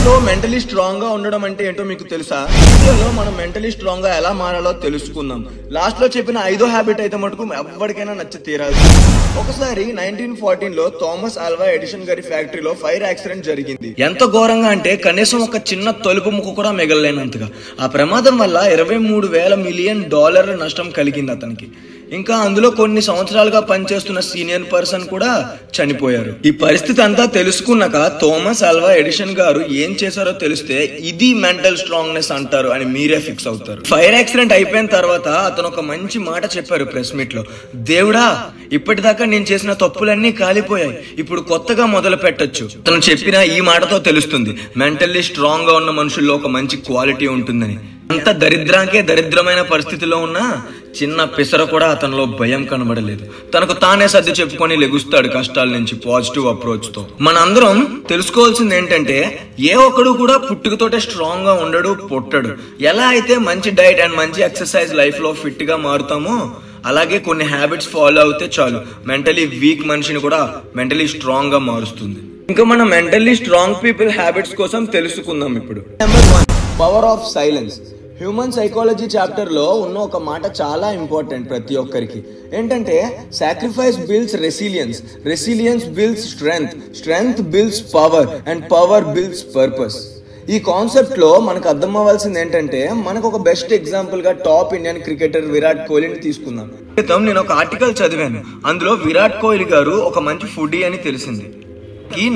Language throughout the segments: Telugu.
లో మెంటలీ స్ట్రాంగ్ గా ఉండడం అంటే ఏంటో మీకు తెలుసా? వీడియోలో మనం మెంటలీ స్ట్రాంగ్ గా ఎలా మారాలో తెలుసుకుందాం. లాస్ట్ లో చెప్పిన 5వ హ్యాబిట్ అయితే మటుకు ఎవరికైనా నచ్చి తీరాలి. ఒకసారి 1914 లో థామస్ ఆల్వా ఎడిషన్ గారి ఫ్యాక్టరీలో ఫైర్ యాక్సిడెంట్ జరిగింది. ఎంత ఘోరంగా అంటే కనీసం ఒక చిన్న తలుపు ముక్క కూడా మిగలలేనంతగా. ఆ ప్రమాదం వల్ల $23,000 మిలియన్ నష్టం కలిగింది అతనికి. ఇంకా అందులో కొన్ని సంవత్సరాలుగా పనిచేస్తున్న సీనియర్ పర్సన్ కూడా చనిపోయారు. ఈ పరిస్థితి అంతా తెలుసుకున్నాక థామస్ ఆల్వా ఎడిషన్ గారు ఏం చేశారో తెలిస్తే ఇది మెంటల్ స్ట్రాంగ్నెస్ అంటారు అని మీరే ఫిక్స్ అవుతారు. ఫైర్ యాక్సిడెంట్ అయిపోయిన తర్వాత అతను ఒక మంచి మాట చెప్పారు ప్రెస్ మీట్ లో. దేవుడా, ఇప్పటిదాకా నేను చేసిన తప్పులన్నీ కాలిపోయాయి, ఇప్పుడు కొత్తగా మొదలు పెట్టొచ్చు. అతను చెప్పిన ఈ మాటతో తెలుస్తుంది మెంటల్లీ స్ట్రాంగ్ గా ఉన్న మనుషుల్లో ఒక మంచి క్వాలిటీ ఉంటుందని. అంత దరిద్రమైన పరిస్థితిలో ఉన్నా చిన్న పిసర కూడా అతనిలో భయం కనబడలేదు. తనకు తానే సర్ది చెప్పుకొని లెగుస్తాడు కష్టాల నుంచి పాజిటివ్ అప్రోచ్ తో. మనందరం తెలుసుకోవాల్సింది ఏంటంటే ఏ ఒక్కడు కూడా పుట్టుకతోటే స్ట్రాంగ్ గా ఉండడు, పుట్టడు. ఎలా అయితే మంచి డైట్ అండ్ మంచి ఎక్సర్సైజ్ లైఫ్ లో ఫిట్ గా మారుతామో అలాగే కొన్ని హ్యాబిట్స్ ఫాలో అవుతే చాలు మెంటలీ వీక్ మనిషిని కూడా మెంటలీ స్ట్రాంగ్ గా మారుస్తుంది. ఇంకా మనం మెంటల్లీ స్ట్రాంగ్ పీపుల్ హ్యాబిట్స్ కోసం తెలుసుకుందాం ఇప్పుడు. Number 1, power of silence. Human psychology chapter లో ఉన్న ఒక మాట చాలా ఇంపార్టెంట్ ప్రతి ఒక్కరికి. ఏంటంటే sacrifice builds resilience, resilience builds strength, strength builds power and power builds purpose. ఈ కాన్సెప్ట్ లో మనకు అర్థం అవ్వాల్సింది ఏంటంటే మనకు ఒక బెస్ట్ ఎగ్జాంపుల్ గా టాప్ ఇండియన్ క్రికెటర్ విరాట్ కోహ్లీని తీసుకుందాం. నేను ఒక ఆర్టికల్ చదివాను, అందులో విరాట్ కోహ్లీ గారు ఒక మంచి ఫుడీ అని తెలిసింది.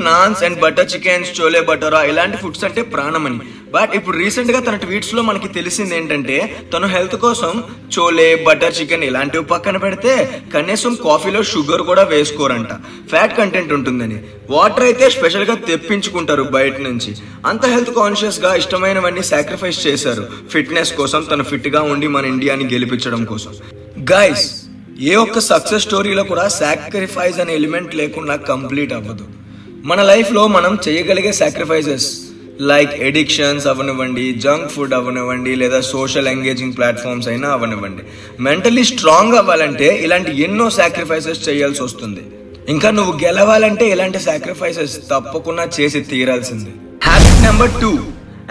Naans and butter chickens, chole bhatura ఇలాంటి ఫుడ్స్ అంటే ప్రాణమని. బట్ ఇప్పుడు రీసెంట్ గా తన ట్వీట్స్ లో మనకి తెలిసింది ఏంటంటే తను హెల్త్ కోసం చోలే, బటర్ చికెన్ ఇలాంటివి పక్కన పెడితే కనీసం కాఫీలో షుగర్ కూడా వేసుకోరంట. ఫ్యాట్ కంటెంట్ ఉంటుందని. వాటర్ అయితే స్పెషల్ గా తెప్పించుకుంటారు బయట నుంచి. అంత హెల్త్ కాన్షియస్ గా ఇష్టమైనవన్నీ సాక్రిఫైస్ చేశారు ఫిట్నెస్ కోసం, తను ఫిట్ గా ఉండి మన ఇండియాని గెలిపించడం కోసం. గైస్, ఏ ఒక్క సక్సెస్ స్టోరీలో కూడా సాక్రిఫైస్ అనే ఎలిమెంట్ లేకుండా కంప్లీట్ అవ్వదు. మన లైఫ్ లో మనం చేయగలిగే సాక్రిఫైజెస్ లైక్ ఎడిక్షన్స్ అవనివ్వండి, జంక్ ఫుడ్ అవనివ్వండి, లేదా సోషల్ ఎంగేజింగ్ ప్లాట్ఫామ్స్ అయినా అవనివ్వండి, మెంటల్లీ స్ట్రాంగ్ అవ్వాలంటే ఇలాంటి ఎన్నో సాక్రిఫైసెస్ చేయాల్సి వస్తుంది. ఇంకా నువ్వు గెలవాలంటే ఇలాంటి సాక్రిఫైసెస్ తప్పకుండా చేసి తీరాల్సింది. Habit number 2,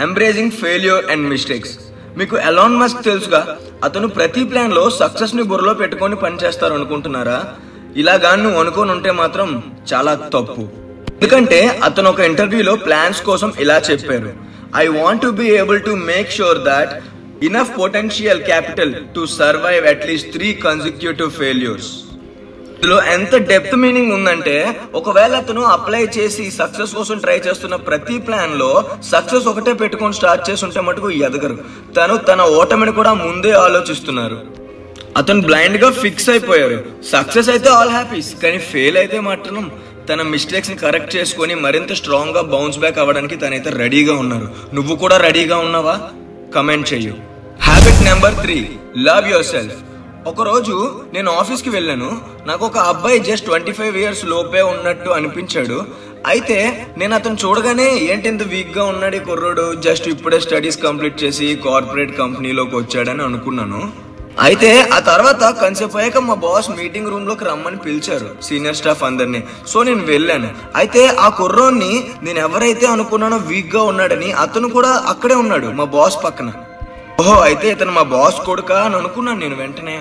embracing failure and mistakes. మీకు ఎలాన్ మస్క్ తెలుసుగా, అతను ప్రతి ప్లాన్ లో సక్సెస్ ని బుర్రలో పెట్టుకొని పనిచేస్తారు అనుకుంటున్నారా? ఇలాగా నువ్వు అనుకోని ఉంటే మాత్రం చాలా తప్పు. ఎందుకంటే అతను ఒక ఇంటర్వ్యూలో ప్లాన్స్ కోసం ఇలా చెప్పారు, I want to be able to make sure that enough potential capital to survive at least 3 consecutive failures. ఇందులో ఎంత డెప్త్ మీనింగ్ ఉందంటే ఒకవేళ అతను అప్లై చేసి సక్సెస్ కోసం ట్రై చేస్తున్న ప్రతి ప్లాన్ లో సక్సెస్ ఒకటే పెట్టుకొని స్టార్ట్ చేసి ఉంటే మటుకు ఎదగరు. తన ఓటమిని కూడా ముందే ఆలోచిస్తున్నారు. అతను బ్లైండ్ గా ఫిక్స్ అయిపోయారు. సక్సెస్ అయితే ఆల్ హ్యాపీస్, కానీ ఫెయిల్ అయితే మాత్రం తన మిస్టేక్స్ ని కరెక్ట్ చేసుకొని మరింత స్ట్రాంగ్ గా బౌన్స్ బ్యాక్ అవ్వడానికి తనైతే రెడీగా ఉన్నారు. నువ్వు కూడా రెడీగా ఉన్నావా? కమెంట్ చెయ్యు. Habit number 3, love your self. ఒకరోజు నేను ఆఫీస్కి వెళ్ళాను. నాకు ఒక అబ్బాయి జస్ట్ 25 ఇయర్స్ లోపే ఉన్నట్టు అనిపించాడు. అయితే నేను అతను చూడగానే ఏంటి ఇంత వీక్ గా ఉన్నాడు ఈ కుర్రోడు, జస్ట్ ఇప్పుడే స్టడీస్ కంప్లీట్ చేసి కార్పొరేట్ కంపెనీలోకి వచ్చాడని అనుకున్నాను. అయితే ఆ తర్వాత కొంచెంసేపు అయ్యాక మా బాస్ మీటింగ్ రూమ్ లోకి రమ్మని పిలిచారు సీనియర్ స్టాఫ్ అందరినీ. సో నేను వెళ్ళాను. అయితే ఆ కుర్రోన్ని నేను ఎవరైతే అనుకున్నానో వీక్ గా ఉన్నాడని అతను కూడా అక్కడే ఉన్నాడు మా బాస్ పక్కన. ఓహో, అయితే ఇతను మా బాస్ కొడుకా అని అనుకున్నాను నేను. వెంటనే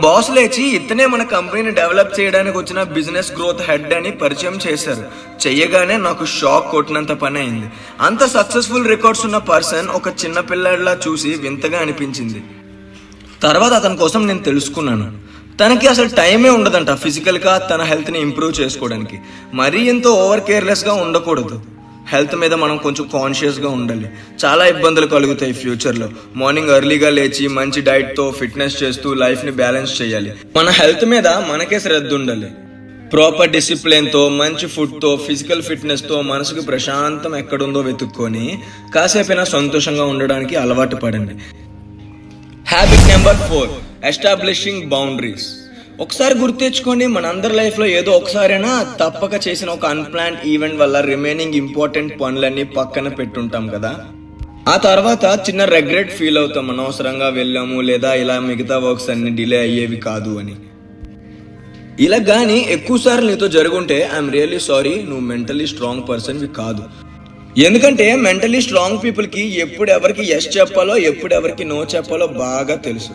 బాస్ లేచి ఇతనే మన కంపెనీని డెవలప్ చేయడానికి వచ్చిన బిజినెస్ గ్రోత్ హెడ్ అని పరిచయం చేశారు. చెయ్యగానే నాకు షాక్ కొట్టినంత పని అయింది. అంత సక్సెస్ఫుల్ రికార్డ్స్ ఉన్న పర్సన్ ఒక చిన్న పిల్లాడిలా చూసి వింతగా అనిపించింది. తర్వాత అతని కోసం నేను తెలుసుకున్నాను, తనకి అసలు టైమే ఉండదంట ఫిజికల్ గా తన హెల్త్ ని ఇంప్రూవ్ చేసుకోవడానికి. మరీ ఎంతో ఓవర్ కేర్లెస్ గా ఉండకూడదు. హెల్త్ మీద మనం కొంచెం కాన్షియస్ గా ఉండాలి. చాలా ఇబ్బందులు కలుగుతాయి ఫ్యూచర్ లో. మార్నింగ్ ఎర్లీగా లేచి మంచి డైట్ తో ఫిట్నెస్ చేస్తూ లైఫ్ ని బ్యాలెన్స్ చేయాలి. మన హెల్త్ మీద మనకే శ్రద్ధ ఉండాలి. ప్రాపర్ డిసిప్లిన్ తో, మంచి ఫుడ్ తో, ఫిజికల్ ఫిట్నెస్ తో మనసుకు ప్రశాంతం ఎక్కడుందో వెతుక్కొని కాసేపైనా సంతోషంగా ఉండడానికి అలవాటు పడండి. Habit number 4, establishing boundaries. ఒకసారి గుర్తెచ్చుకోండి, మనందరి లైఫ్ లో ఏదో ఒకసారైనా తప్పక చేసిన ఒక అన్ప్లాన్డ్ ఈవెంట్ వల్ల రిమైనింగ్ ఇంపార్టెంట్ పనులన్నీ పక్కన పెట్టుంటాం కదా. ఆ తర్వాత చిన్న రెగ్రెట్ ఫీల్ అవుతాం, అనవసరంగా వెళ్ళాము లేదా ఇలా మిగతా వర్క్స్ అన్ని డిలే అయ్యేవి కాదు అని. ఇలా గానీ ఎక్కువ సార్లు నీతో జరుగుంటే ఐఎమ్ రియల్లీ సారీ, నువ్వు మెంటలీ స్ట్రాంగ్ పర్సన్వి కాదు. ఎందుకంటే మెంటలీ స్ట్రాంగ్ పీపుల్ కి ఎప్పుడు ఎవరికి ఎస్ చెప్పాలో ఎప్పుడు ఎవరికి నో చెప్పాలో బాగా తెలుసు.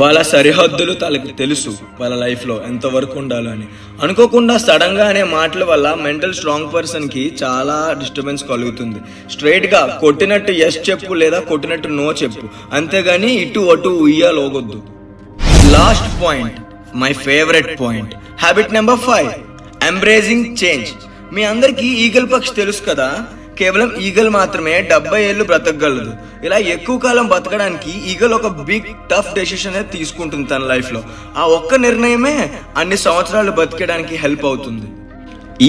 వాళ్ళ సరిహద్దులు తనకి తెలుసు. వాళ్ళ లైఫ్ లో ఎంతవరకు ఉండాలో అని. అనుకోకుండా సడన్ గా అనే మాటల వల్ల మెంటల్ స్ట్రాంగ్ పర్సన్ కి చాలా డిస్టర్బెన్స్ కలుగుతుంది. స్ట్రైట్ గా కొట్టినట్టు ఎస్ చెప్పు లేదా కొట్టినట్టు నో చెప్పు, అంతేగాని ఇటు అటు ఉయ్యాలోగొద్దు. Last point, my favourite point, habit number 5, embracing change. మీ అందరికి ఈగల్ పక్షి తెలుసు కదా. కేవలం ఈగల్ మాత్రమే 70 ఏళ్ళు బ్రతకగలదు. ఇలా ఎక్కువ కాలం బతకడానికి ఈగల్ ఒక బిగ్ టఫ్ డెసిషన్ తీసుకుంటుంది తన లైఫ్ లో. ఆ ఒక్క నిర్ణయమే అన్ని సంవత్సరాలు బతికడానికి హెల్ప్ అవుతుంది.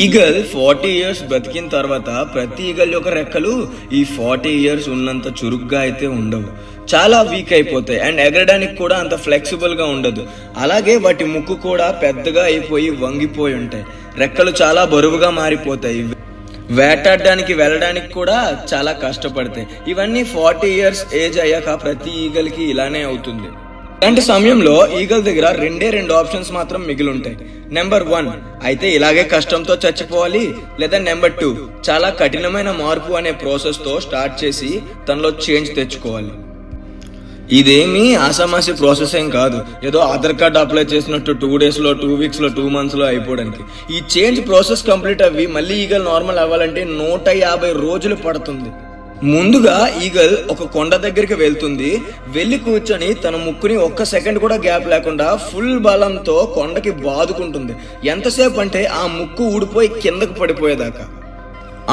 ఈగల్ 40 ఇయర్స్ బతికిన తర్వాత ప్రతి ఈగల్ యొక్క రెక్కలు ఈ 40 ఇయర్స్ ఉన్నంత చురుగ్గా అయితే ఉండవు. చాలా వీక్ అయిపోతాయి అండ్ ఎగరడానికి కూడా అంత ఫ్లెక్సిబుల్ గా ఉండదు. అలాగే వాటి ముక్కు కూడా పెద్దగా అయిపోయి వంగిపోయి ఉంటాయి. రెక్కలు చాలా బరువుగా మారిపోతాయి. వేటాడడానికి వెళ్ళడానికి కూడా చాలా కష్టపడతాయి. ఇవన్నీ 40 ఇయర్స్ ఏజ్ అయ్యాక ప్రతి ఈగల్ కి ఇలానే అవుతుంది. ఇలాంటి సమయంలో ఈగల్ దగ్గర 2 ఆప్షన్స్ మాత్రం మిగిలి ఉంటాయి. నెంబర్ 1, అయితే ఇలాగే కష్టంతో చచ్చిపోవాలి, లేదా నెంబర్ 2, చాలా కఠినమైన మార్పు అనే ప్రాసెస్ తో స్టార్ట్ చేసి తనలో చేంజ్ తెచ్చుకోవాలి. ఇదేమీ ఆసామాసి ప్రాసెస్ ఏం కాదు. ఏదో ఆధార్ కార్డ్ అప్లై చేసినట్టు 2 days లో 2 weeks లో 2 months లో అయిపోవడానికి. ఈ చేంజ్ ప్రాసెస్ కంప్లీట్ అవ్వి మళ్ళీ ఈగల్ నార్మల్ అవ్వాలంటే 150 రోజులు పడుతుంది. ముందుగా ఈగల్ ఒక కొండ దగ్గరికి వెళ్తుంది. వెళ్లి కూర్చొని తన ముక్కుని ఒక్క సెకండ్ కూడా గ్యాప్ లేకుండా ఫుల్ బలంతో కొండకి బాదుకుంటుంది. ఎంతసేపు అంటే ఆ ముక్కు ఊడిపోయి కిందకు పడిపోయేదాకా.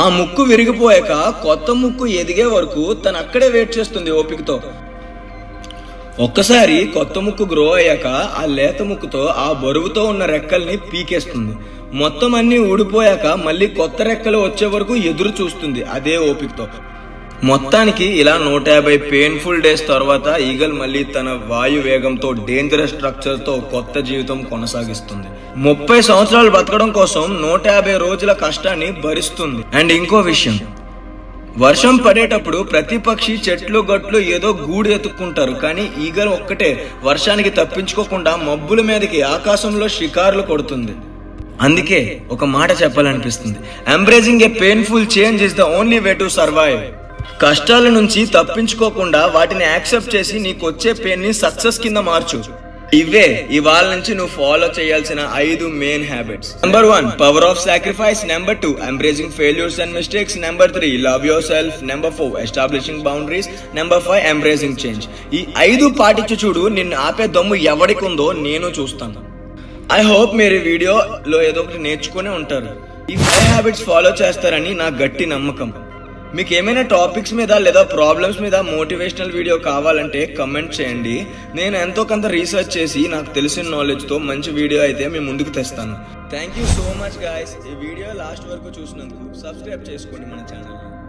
ఆ ముక్కు విరిగిపోయాక కొత్త ముక్కు ఎదిగే వరకు తను అక్కడే వెయిట్ చేస్తుంది ఓపికతో. ఒక్కసారి కొత్త ముక్కు గ్రో అయ్యాక ఆ లేత ముక్కుతో ఆ బరువుతో ఉన్న రెక్కల్ని పీకేస్తుంది. మొత్తం అన్ని ఊడిపోయాక మళ్ళీ కొత్త రెక్కలు వచ్చే వరకు ఎదురు చూస్తుంది అదే ఓపికతో. మొత్తానికి ఇలా 150 పెయిన్ఫుల్ డేస్ తర్వాత ఈగల్ మళ్ళీ తన వాయు వేగంతో డేంజరస్ స్ట్రక్చర్ తో కొత్త జీవితం కొనసాగిస్తుంది. 30 సంవత్సరాలు బతకడం కోసం 150 రోజుల కష్టాన్ని భరిస్తుంది. అండ్ ఇంకో విషయం, వర్షం పడేటప్పుడు ప్రతి పక్షి చెట్లు గట్లు ఏదో గూడు ఎత్తుక్కుంటారు. కానీ ఈగల్ ఒక్కటే వర్షానికి తప్పించుకోకుండా మబ్బుల మీదకి ఆకాశంలో షికార్లు కొడుతుంది. అందుకే ఒక మాట చెప్పాలనిపిస్తుంది, embracing a painful change is the only way to survive. కష్టాల నుంచి తప్పించుకోకుండా వాటిని యాక్సెప్ట్ చేసి నీకు వచ్చే పెయిన్ ని సక్సెస్ కింద మార్చు. ఇవే ఇవాళ నుంచి నువ్వు ఫాలో చేయాల్సిన 5 main habits. Number 1, power of sacrifice. Number 2, embracing failures and mistakes. Number 3, love your self. Number 4, establishing boundaries. Number 5, embracing change. ఈ 5 పాటించి చూడు, నిన్ను ఆపే దమ్ము ఎవరికి ఉందో నేను చూస్తాను. ఐ హోప్ మీరు ఈ వీడియోలో ఏదో ఒకటి నేర్చుకునే ఉంటారు. ఈ 5 హ్యాబిట్స్ ఫాలో చేస్తారని నా గట్టి నమ్మకం. మీకు ఏమైనా టాపిక్స్ మీద లేదా ప్రాబ్లమ్స్ మీద మోటివేషనల్ వీడియో కావాలంటే కమెంట్ చేయండి. నేను ఎంతో కొంత రీసెర్చ్ చేసి నాకు తెలిసిన నాలెడ్జ్ తో మంచి వీడియో అయితే మీ ముందుకు తెస్తాను. Thank you so much guys. ఈ వీడియో లాస్ట్ వరకు చూసినందుకు సబ్స్క్రైబ్ చేసుకోండి మన ఛానల్.